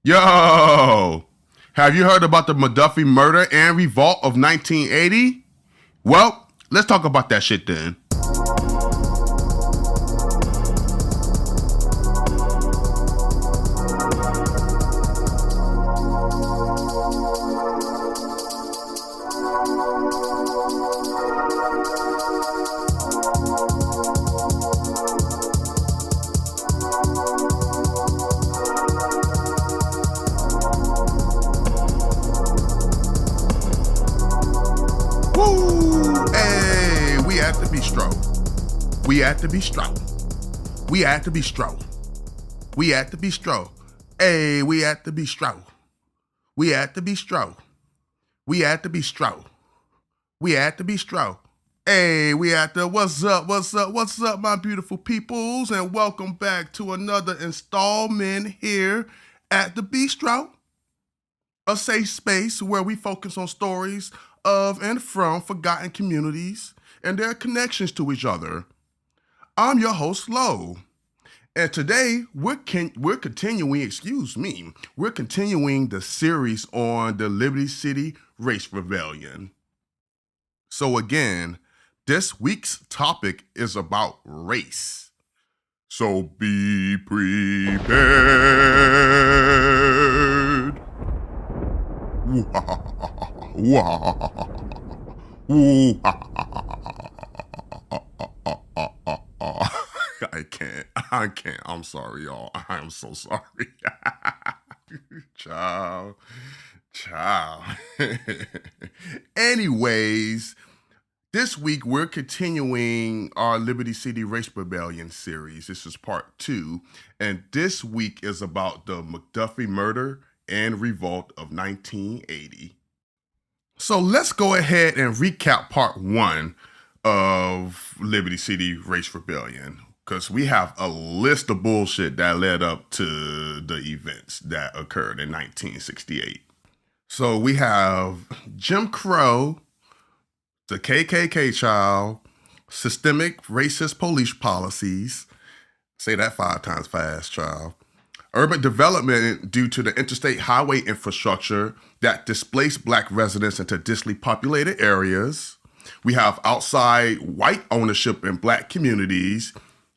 Yo! Have you heard about the McDuffie murder and revolt of 1980? Well, let's talk about that shit then. Woo! Hey, we at the bistro. We at the bistro. We at the bistro. We at the bistro. Hey, we at the bistro. We at the bistro. We at the bistro. We at the bistro. Hey, we at the what's up, my beautiful peoples, and welcome back to another installment here at the Bistro, a safe space where we focus on stories of and from forgotten communities and their connections to each other. I'm your host, Lo, and today we're continuing the series on the Liberty City Race Rebellion. So again, this week's topic is about race. So be prepared. I can't. I'm sorry, y'all. I'm so sorry. Ciao. Anyways, this week we're continuing our Liberty City Race Rebellion series. This is part 2, and this week is about the McDuffie murder and revolt of 1980. So let's go ahead and recap part 1 of Liberty City Race Rebellion, because we have a list of bullshit that led up to the events that occurred in 1968. So we have Jim Crow, the KKK child, systemic racist police policies, say that 5 times fast, child, urban development due to the interstate highway infrastructure that displaced Black residents into densely populated areas. We have outside white ownership in Black communities.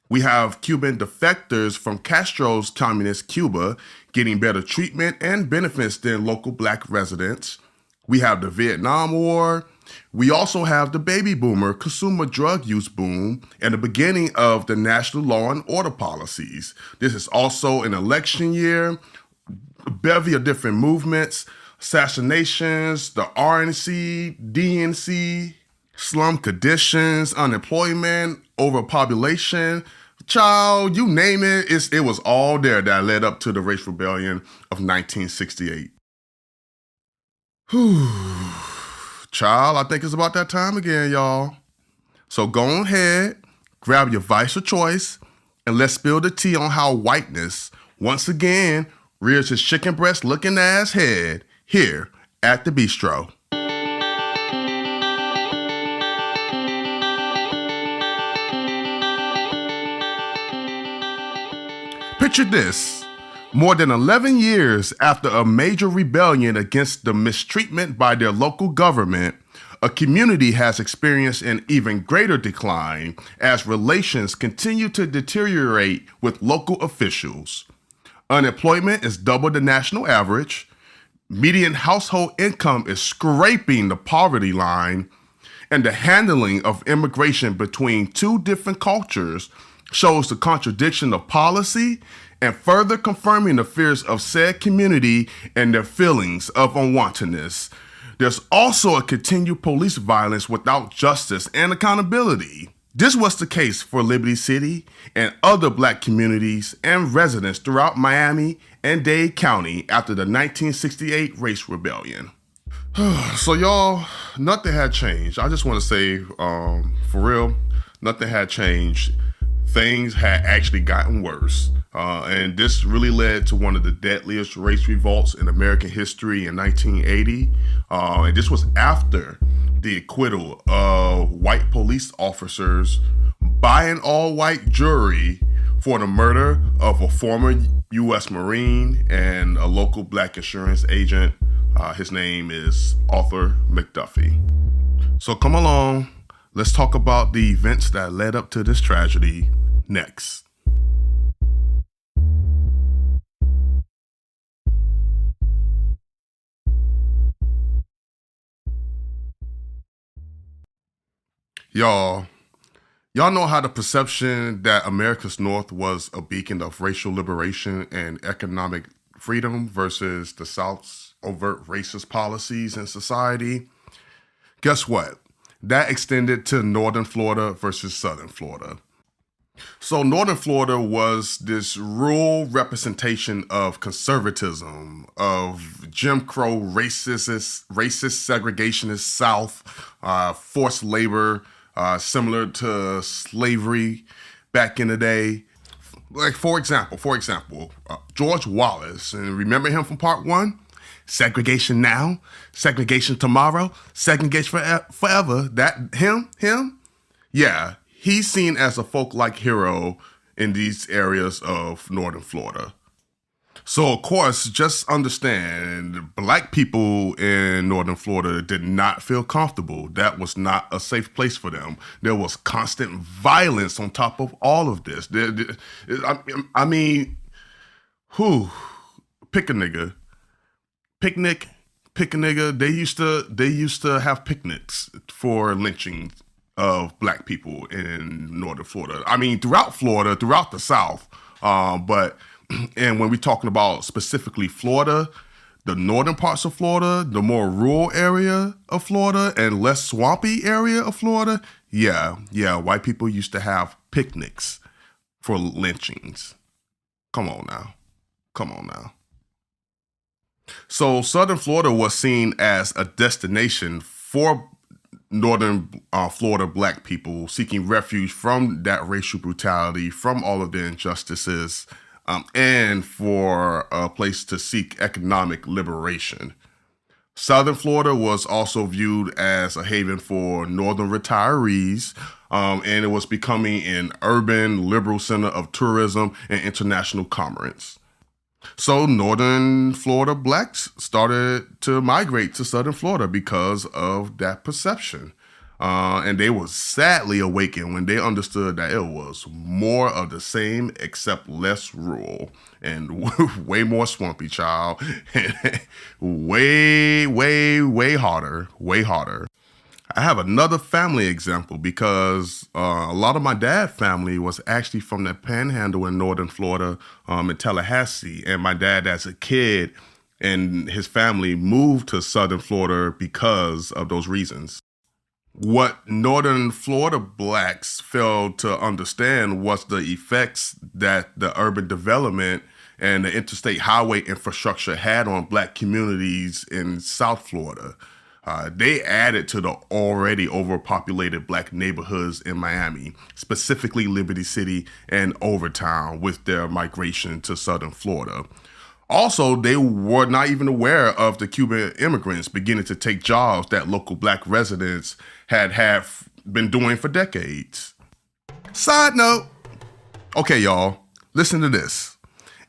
We have Cuban defectors from Castro's communist Cuba getting better treatment and benefits than local Black residents. We have the Vietnam War. We also have the baby boomer consumer drug use boom and the beginning of the national law and order policies. This is also an election year, a bevy of different movements, assassinations, the RNC, DNC, slum conditions, unemployment, overpopulation. Child, you name it, it was all there that led up to the race rebellion of 1968. Whew. Child, I think it's about that time again, y'all. So go ahead, grab your vice of choice, and let's spill the tea on how whiteness, once again, rears his chicken breast looking ass head here at the Bistro. Picture this. More than 11 years after a major rebellion against the mistreatment by their local government, a community has experienced an even greater decline as relations continue to deteriorate with local officials. Unemployment is double the national average, median household income is scraping the poverty line, and the handling of immigration between two different cultures shows the contradiction of policy and further confirming the fears of said community and their feelings of unwantedness. There's also a continued police violence without justice and accountability. This was the case for Liberty City and other Black communities and residents throughout Miami and Dade County after the 1968 race rebellion. So y'all, nothing had changed. I just want to say, for real, nothing had changed. Things had actually gotten worse. And this really led to one of the deadliest race revolts in American history in 1980. And this was after the acquittal of white police officers by an all-white jury for the murder of a former U.S. Marine and a local black insurance agent. His name is Arthur McDuffie. So come along, let's talk about the events that led up to this tragedy next. Y'all know how the perception that America's North was a beacon of racial liberation and economic freedom versus the South's overt racist policies in society? Guess what? That extended to Northern Florida versus Southern Florida. So Northern Florida was this rural representation of conservatism, of Jim Crow racist segregationist South, forced labor, similar to slavery back in the day. Like for example, George Wallace, and remember him from part 1? Segregation now, segregation tomorrow, segregation forever. That him? Yeah, he's seen as a folk-like hero in these areas of Northern Florida. So, of course, just understand, black people in Northern Florida did not feel comfortable. That was not a safe place for them. There was constant violence on top of all of this. I mean, pick a nigga. Pick a nigga. They used to have picnics for lynching of black people in Northern Florida. I mean, throughout Florida, throughout the South, and when we're talking about specifically Florida, the northern parts of Florida, the more rural area of Florida and less swampy area of Florida, yeah, white people used to have picnics for lynchings. Come on now. So Southern Florida was seen as a destination for Northern Florida black people seeking refuge from that racial brutality, from all of the injustices, and for a place to seek economic liberation. Southern Florida was also viewed as a haven for Northern retirees, and it was becoming an urban liberal center of tourism and international commerce. So Northern Florida blacks started to migrate to Southern Florida because of that perception. And they were sadly awakened when they understood that it was more of the same except less rural and way more swampy, child. way harder. I have another family example because a lot of my dad's family was actually from the Panhandle in Northern Florida, in Tallahassee. And my dad, as a kid, and his family moved to Southern Florida because of those reasons. What Northern Florida blacks failed to understand was the effects that the urban development and the interstate highway infrastructure had on black communities in South Florida. They added to the already overpopulated black neighborhoods in Miami, specifically Liberty City and Overtown, with their migration to Southern Florida. Also, they were not even aware of the Cuban immigrants beginning to take jobs that local black residents had been doing for decades. Side note, okay, y'all, listen to this.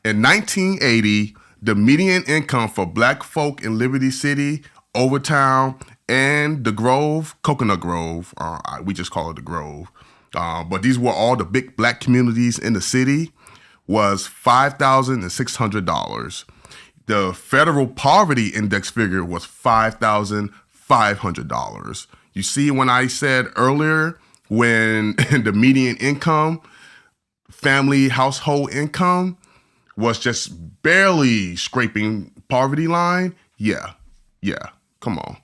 In 1980, the median income for black folk in Liberty City, Overtown, and the Grove, Coconut Grove, we just call it the Grove, but these were all the big black communities in the city, was $5,600. The federal poverty index figure was $5,500. You see, when I said earlier, when the median income, family household income was just barely scraping poverty line, yeah, come on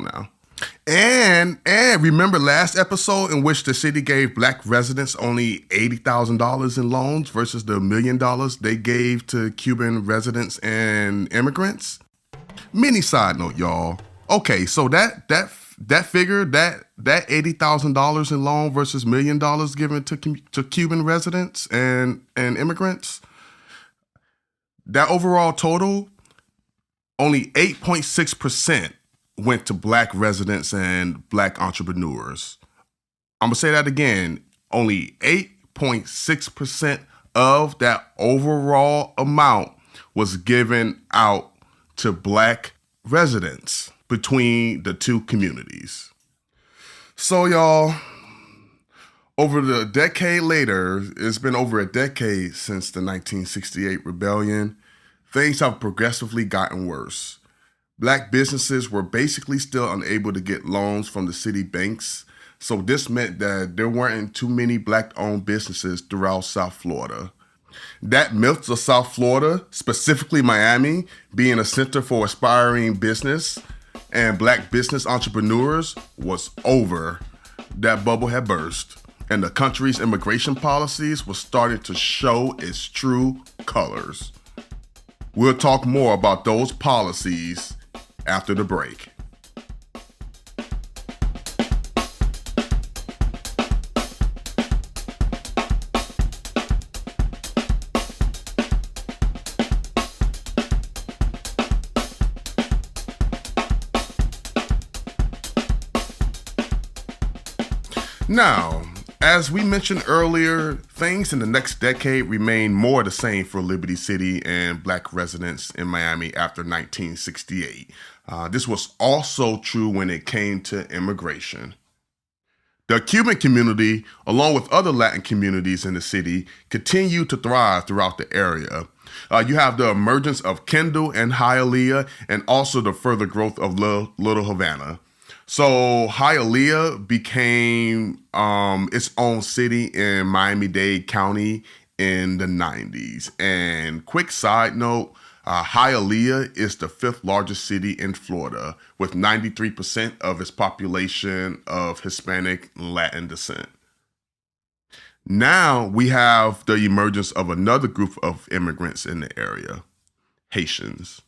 now. And remember last episode in which the city gave black residents only $80,000 in loans versus the $1 million they gave to Cuban residents and immigrants? Mini side note, y'all. Okay, so that figure, that $80,000 in loan versus $1 million given to Cuban residents and immigrants, that overall total, only 8.6% went to black residents and black entrepreneurs. I'm gonna say that again. Only 8.6% of that overall amount was given out to Black residents between the two communities. So y'all, over the decade later, it's been over a decade since the 1968 rebellion, things have progressively gotten worse. Black businesses were basically still unable to get loans from the city banks, so this meant that there weren't too many Black-owned businesses throughout South Florida. That myth of South Florida, specifically Miami, being a center for aspiring business and Black business entrepreneurs was over. That bubble had burst, and the country's immigration policies were starting to show its true colors. We'll talk more about those policies after the break. Now, as we mentioned earlier, things in the next decade remain more the same for Liberty City and Black residents in Miami after 1968. This was also true when it came to immigration. The Cuban community, along with other Latin communities in the city, continued to thrive throughout the area. You have the emergence of Kendall and Hialeah, and also the further growth of Little Havana. So Hialeah became its own city in Miami-Dade County in the 90s. And quick side note, Hialeah is the 5th largest city in Florida, with 93% of its population of Hispanic and Latin descent. Now we have the emergence of another group of immigrants in the area, Haitians.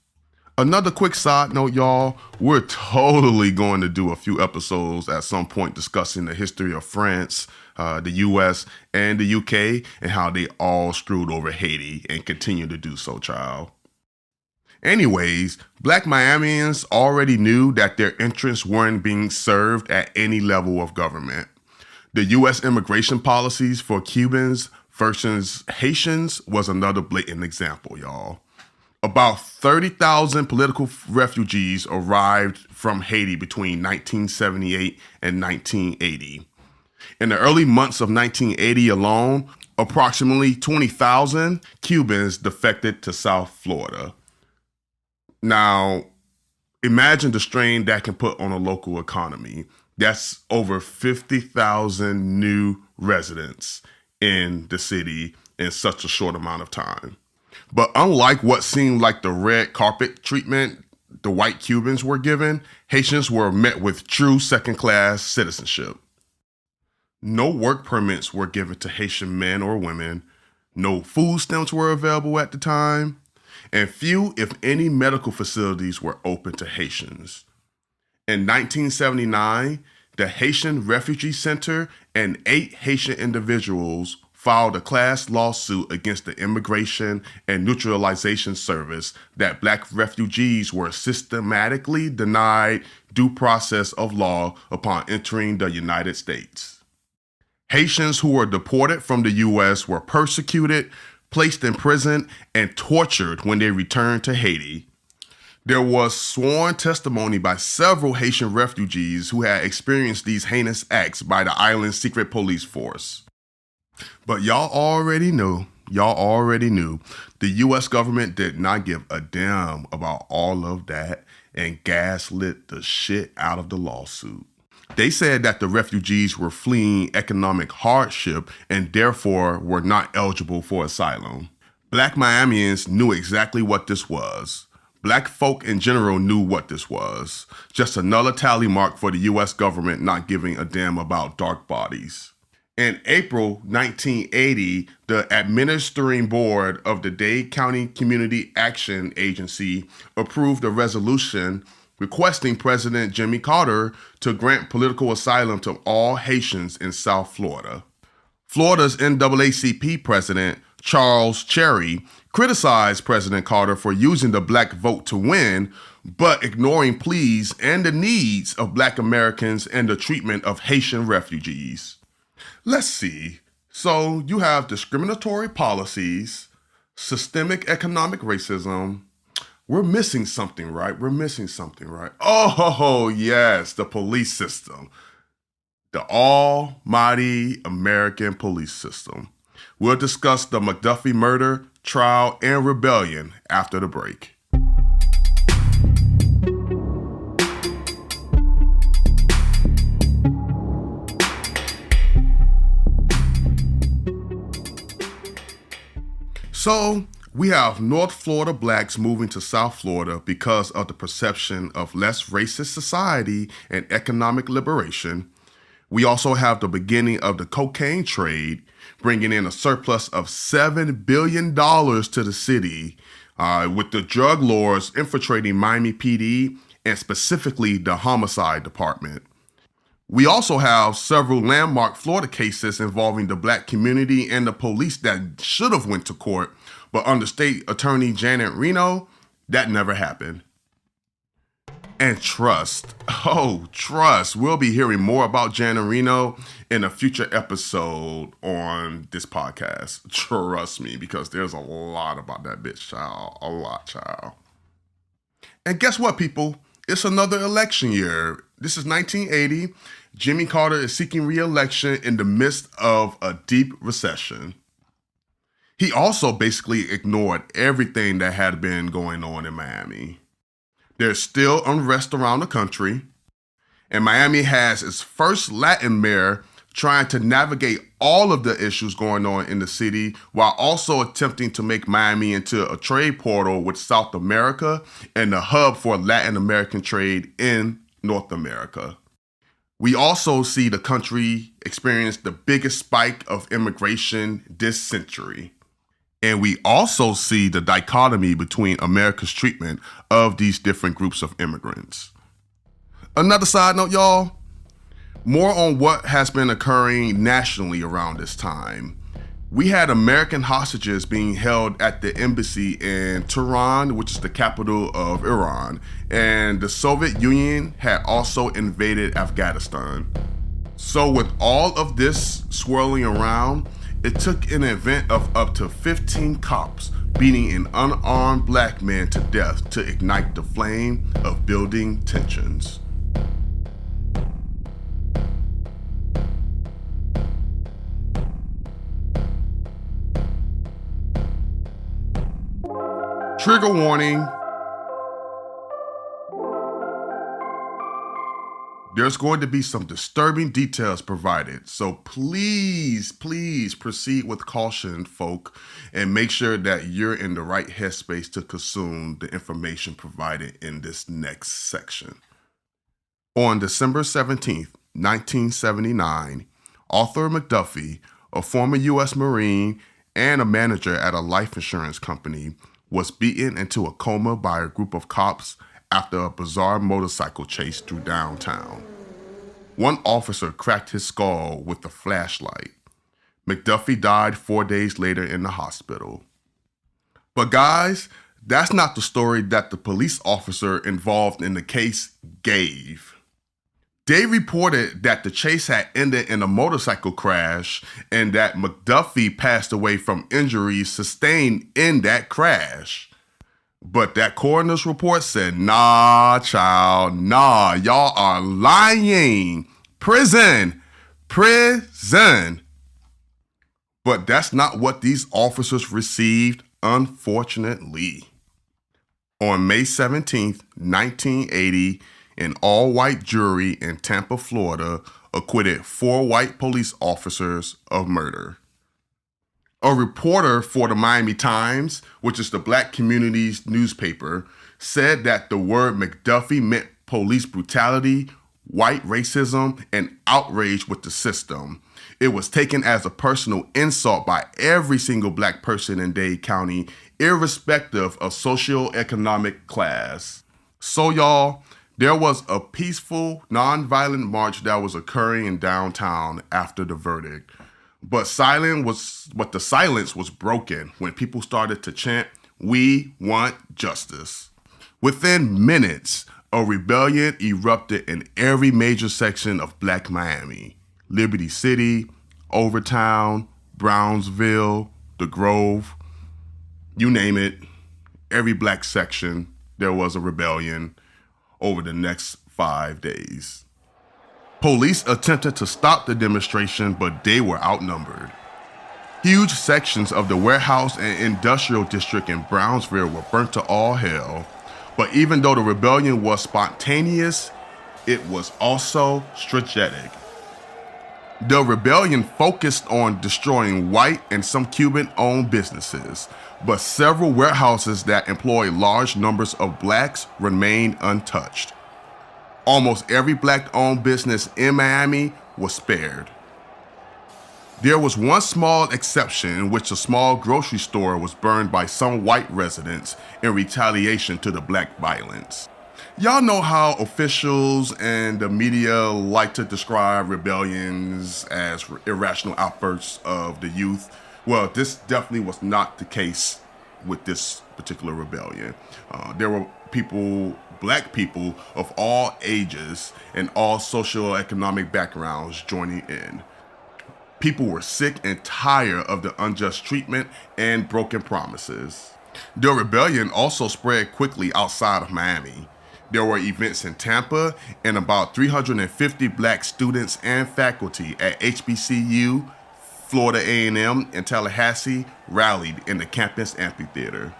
Another quick side note, y'all, we're totally going to do a few episodes at some point discussing the history of France, the US, and the UK, and how they all screwed over Haiti and continue to do so, child. Anyways, Black Miamians already knew that their interests weren't being served at any level of government. The US immigration policies for Cubans versus Haitians was another blatant example, y'all. About 30,000 political refugees arrived from Haiti between 1978 and 1980. In the early months of 1980 alone, approximately 20,000 Cubans defected to South Florida. Now, imagine the strain that can put on a local economy. That's over 50,000 new residents in the city in such a short amount of time. But unlike what seemed like the red carpet treatment the white Cubans were given, Haitians were met with true second-class citizenship. No work permits were given to Haitian men or women, no food stamps were available at the time, and few, if any, medical facilities were open to Haitians. In 1979, the Haitian Refugee Center and 8 Haitian individuals filed a class lawsuit against the Immigration and Naturalization Service that Black refugees were systematically denied due process of law upon entering the United States. Haitians who were deported from the U.S. were persecuted, placed in prison, and tortured when they returned to Haiti. There was sworn testimony by several Haitian refugees who had experienced these heinous acts by the island's secret police force. But y'all already knew, the U.S. government did not give a damn about all of that and gaslit the shit out of the lawsuit. They said that the refugees were fleeing economic hardship and therefore were not eligible for asylum. Black Miamians knew exactly what this was. Black folk in general knew what this was. Just another tally mark for the U.S. government not giving a damn about dark bodies. In April 1980, the administering board of the Dade County Community Action Agency approved a resolution requesting President Jimmy Carter to grant political asylum to all Haitians in South Florida. Florida's NAACP president, Charles Cherry, criticized President Carter for using the Black vote to win, but ignoring pleas and the needs of Black Americans and the treatment of Haitian refugees. Let's see. So you have discriminatory policies, Systemic economic racism. We're missing something, right? We're missing something, right? Oh, yes, the police system. The almighty American police system. We'll discuss the McDuffie murder, trial, and rebellion after the break. So, we have North Florida blacks moving to South Florida because of the perception of less racist society and economic liberation. We also have the beginning of the cocaine trade, bringing in a surplus of $7 billion to the city, with the drug lords infiltrating Miami PD and specifically the homicide department. We also have several landmark Florida cases involving the black community and the police that should have went to court, but under State Attorney Janet Reno, that never happened. And trust. We'll be hearing more about Janet Reno in a future episode on this podcast. Trust me, because there's a lot about that bitch, child. A lot, child. And guess what, people? It's another election year. This is 1980. Jimmy Carter is seeking re-election in the midst of a deep recession. He also basically ignored everything that had been going on in Miami. There's still unrest around the country, and Miami has its first Latin mayor trying to navigate all of the issues going on in the city while also attempting to make Miami into a trade portal with South America and the hub for Latin American trade in North America. We also see the country experience the biggest spike of immigration this century. And we also see the dichotomy between America's treatment of these different groups of immigrants. Another side note, y'all, more on what has been occurring nationally around this time. We had American hostages being held at the embassy in Tehran, which is the capital of Iran, and the Soviet Union had also invaded Afghanistan. So with all of this swirling around, it took an event of up to 15 cops beating an unarmed black man to death to ignite the flame of building tensions. Trigger warning. There's going to be some disturbing details provided, so please proceed with caution, folk, and make sure that you're in the right headspace to consume the information provided in this next section. On December 17th, 1979, Arthur McDuffie, a former U.S. Marine and a manager at a life insurance company, was beaten into a coma by a group of cops after a bizarre motorcycle chase through downtown. One officer cracked his skull with a flashlight. McDuffie died 4 days later in the hospital. But guys, that's not the story that the police officer involved in the case gave. They reported that the chase had ended in a motorcycle crash and that McDuffie passed away from injuries sustained in that crash. But that coroner's report said, nah, child, nah, y'all are lying. Prison. But that's not what these officers received, unfortunately. On May 17th, 1980, an all-white jury in Tampa, Florida, acquitted 4 white police officers of murder. A reporter for the Miami Times, which is the black community's newspaper, said that the word McDuffie meant police brutality, white racism, and outrage with the system. It was taken as a personal insult by every single black person in Dade County, irrespective of socioeconomic class. So y'all, there was a peaceful, nonviolent march that was occurring in downtown after the verdict. But the silence was broken when people started to chant, "We want justice." Within minutes, a rebellion erupted in every major section of Black Miami: Liberty City, Overtown, Brownsville, The Grove. You name it, every black section, there was a rebellion over the next 5 days. Police attempted to stop the demonstration, but they were outnumbered. Huge sections of the warehouse and industrial district in Brownsville were burnt to all hell. But even though the rebellion was spontaneous, it was also strategic. The rebellion focused on destroying white and some Cuban-owned businesses, but several warehouses that employed large numbers of blacks remained untouched. Almost every black-owned business in Miami was spared. There was one small exception in which a small grocery store was burned by some white residents in retaliation to the black violence. Y'all know how officials and the media like to describe rebellions as irrational outbursts of the youth. Well, this definitely was not the case with this particular rebellion. There were black people of all ages and all socioeconomic backgrounds joining in. People were sick and tired of the unjust treatment and broken promises. The rebellion also spread quickly outside of Miami. There were events in Tampa, and about 350 black students and faculty at HBCU, Florida A&M, and Tallahassee rallied in the campus amphitheater.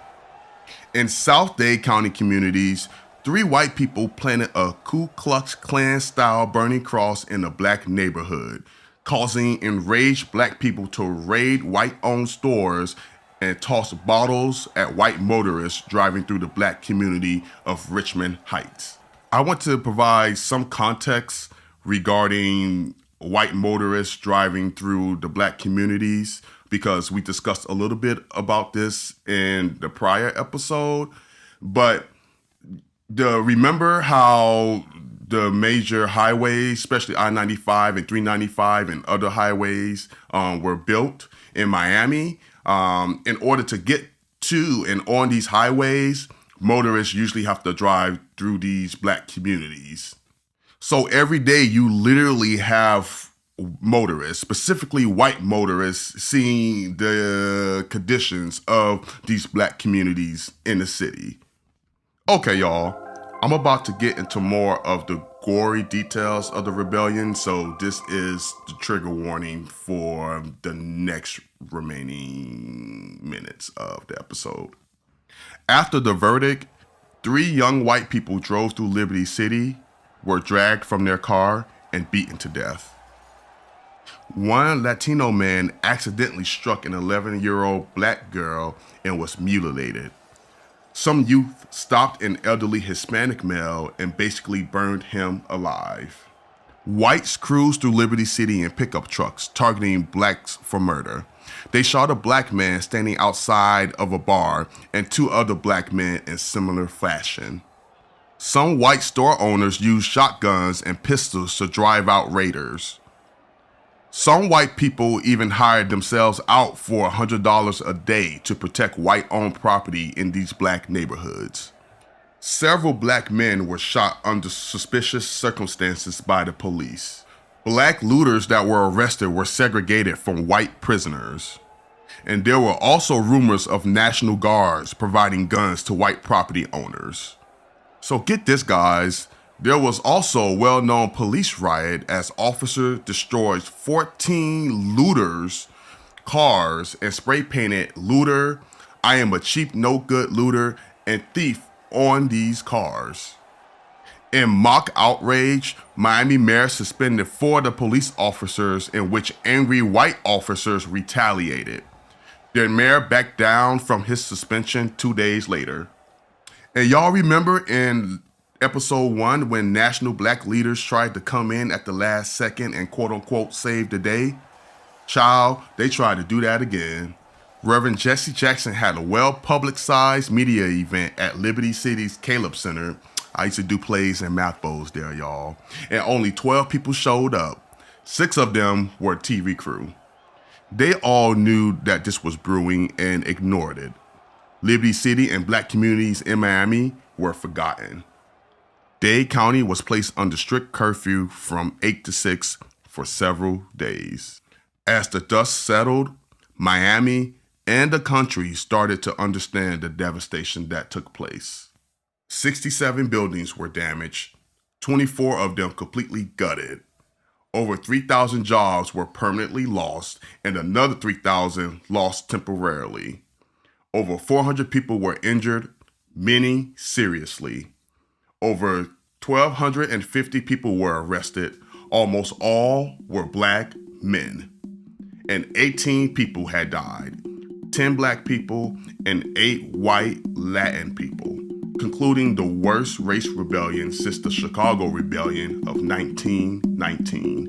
In South Dade County communities, 3 white people planted a Ku Klux Klan-style burning cross in a black neighborhood, causing enraged black people to raid white-owned stores and toss bottles at white motorists driving through the black community of Richmond Heights. I want to provide some context regarding white motorists driving through the black communities because we discussed a little bit about this in the prior episode. But remember how the major highways, especially I-95 and 395 and other highways, were built in Miami. In order to get to and on these highways, motorists usually have to drive through these black communities. So every day you literally have motorists, specifically white motorists, seeing the conditions of these black communities in the city. Okay, y'all. I'm about to get into more of the gory details of the rebellion, so this is the trigger warning for the next remaining minutes of the episode. After the verdict, 3 young white people drove through Liberty City, were dragged from their car, and beaten to death. One Latino man accidentally struck an 11-year-old black girl and was mutilated. Some youth stopped an elderly Hispanic male and basically burned him alive. Whites cruised through Liberty City in pickup trucks, targeting blacks for murder. They shot a black man standing outside of a bar and 2 other black men in similar fashion. Some white store owners used shotguns and pistols to drive out raiders. Some white people even hired themselves out for $100 a day to protect white-owned property in these black neighborhoods. Several black men were shot under suspicious circumstances by the police. Black looters that were arrested were segregated from white prisoners. And there were also rumors of National Guards providing guns to white property owners. So get this, guys. There was also a well-known police riot as officers destroyed 14 looters' cars and spray-painted "Looter, I am a cheap, no-good looter and thief" on these cars. In mock outrage, Miami mayor suspended 4 of the police officers, in which angry white officers retaliated. The mayor backed down from his suspension 2 days later. And y'all remember in episode 1 when national black leaders tried to come in at the last second and quote-unquote save the day? Child, they tried to do that again. Reverend Jesse Jackson had a well-publicized media event at Liberty City's Caleb Center. I used to do plays and math bowls there, y'all. And only 12 people showed up. 6 of them were TV crew. They all knew that this was brewing and ignored it. Liberty City and black communities in Miami were forgotten. Dade County was placed under strict curfew from 8 to 6 for several days. As the dust settled, Miami and the country started to understand the devastation that took place. 67 buildings were damaged, 24 of them completely gutted. Over 3,000 jobs were permanently lost and another 3,000 lost temporarily. Over 400 people were injured, many seriously. Over 1,250 people were arrested. Almost all were black men. And 18 people had died, 10 black people and 8 white Latin people, concluding the worst race rebellion since the Chicago Rebellion of 1919.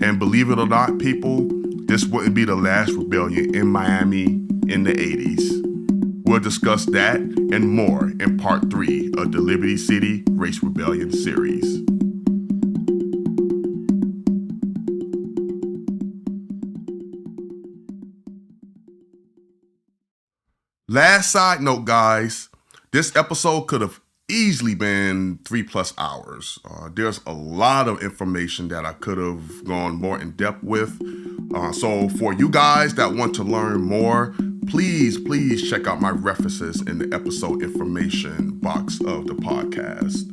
And believe it or not, people, this wouldn't be the last rebellion in Miami in the 80s. We'll discuss that and more in part 3 of the Liberty City Race Rebellion series. Last side note, guys, this episode could have easily been 3+ hours. There's a lot of information that I could have gone more in depth with. So for you guys that want to learn more, please check out my references in the episode information box of the podcast.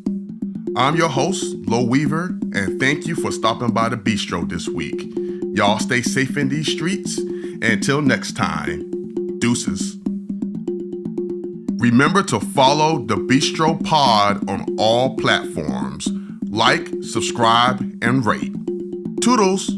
I'm your host, Lo Weaver, and thank you for stopping by the Bistro this week. Y'all stay safe in these streets, and until next time, deuces. Remember to follow the Bistro Pod on all platforms. Like, subscribe, and rate. Toodles!